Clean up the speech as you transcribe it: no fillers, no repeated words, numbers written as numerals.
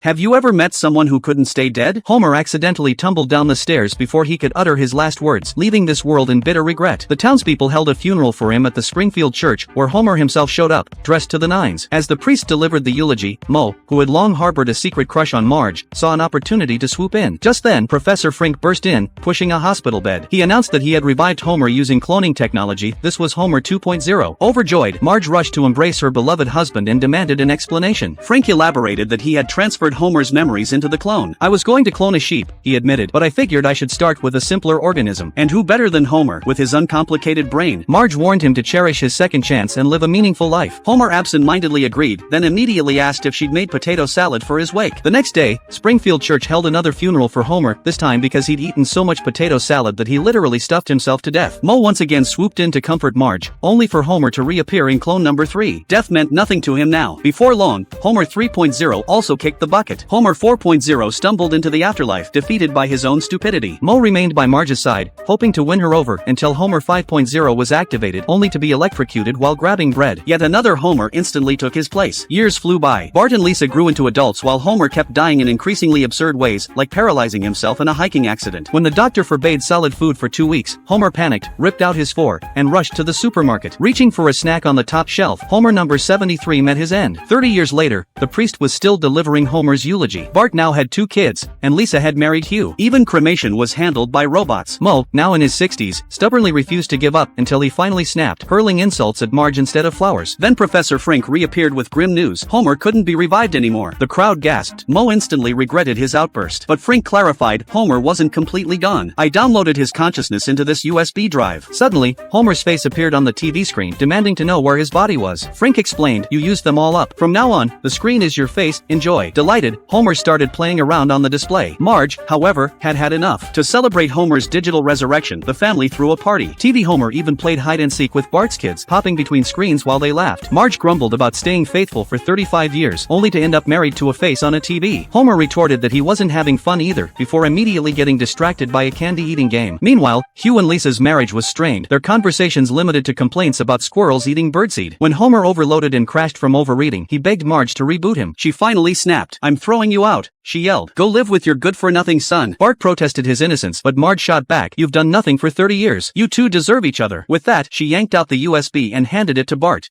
Have you ever met someone who couldn't stay dead? Homer accidentally tumbled down the stairs before he could utter his last words, leaving this world in bitter regret. The townspeople held a funeral for him at the Springfield church, where Homer himself showed up, dressed to the nines. As the priest delivered the eulogy, Moe, who had long harbored a secret crush on Marge, saw an opportunity to swoop in. Just then, Professor Frink burst in, pushing a hospital bed. He announced that he had revived Homer using cloning technology. This was Homer 2.0. Overjoyed, Marge rushed to embrace her beloved husband and demanded an explanation. Frink elaborated that he had transferred Homer's memories into the clone. I was going to clone a sheep, he admitted, but I figured I should start with a simpler organism. And who better than Homer, with his uncomplicated brain? Marge warned him to cherish his second chance and live a meaningful life. Homer absent-mindedly agreed, then immediately asked if she'd made potato salad for his wake. The next day, Springfield Church held another funeral for Homer, this time because he'd eaten so much potato salad that he literally stuffed himself to death. Moe once again swooped in to comfort Marge, only for Homer to reappear in clone number 3. Death meant nothing to him now. Before long, Homer 3.0 also kicked the bucket. Homer 4.0 stumbled into the afterlife, defeated by his own stupidity. Moe remained by Marge's side, hoping to win her over until Homer 5.0 was activated, only to be electrocuted while grabbing bread. Yet another Homer instantly took his place. Years flew by. Bart and Lisa grew into adults while Homer kept dying in increasingly absurd ways, like paralyzing himself in a hiking accident. When the doctor forbade solid food for 2 weeks, Homer panicked, ripped out his fork, and rushed to the supermarket. Reaching for a snack on the top shelf, Homer number 73 met his end. 30 years later, the priest was still delivering Homer's eulogy. Bart now had 2 kids, and Lisa had married Hugh. Even cremation was handled by robots. Moe, now in his 60s, stubbornly refused to give up until he finally snapped, hurling insults at Marge instead of flowers. Then Professor Frink reappeared with grim news. Homer couldn't be revived anymore. The crowd gasped. Moe instantly regretted his outburst. But Frink clarified, Homer wasn't completely gone. I downloaded his consciousness into this USB drive. Suddenly, Homer's face appeared on the TV screen, demanding to know where his body was. Frink explained, you used them all up. From now on, the screen is your face, enjoy. Delighted, Homer started playing around on the display. Marge, however, had had enough. To celebrate Homer's digital resurrection, the family threw a party. TV Homer even played hide-and-seek with Bart's kids, popping between screens while they laughed. Marge grumbled about staying faithful for 35 years, only to end up married to a face on a TV. Homer retorted that he wasn't having fun either, before immediately getting distracted by a candy-eating game. Meanwhile, Hugh and Lisa's marriage was strained, their conversations limited to complaints about squirrels eating birdseed. When Homer overloaded and crashed from overeating, he begged Marge to reboot him. She finally snapped. I'm throwing you out, she yelled. Go live with your good-for-nothing son. Bart protested his innocence, but Marge shot back. You've done nothing for 30 years. You two deserve each other. With that, she yanked out the USB and handed it to Bart.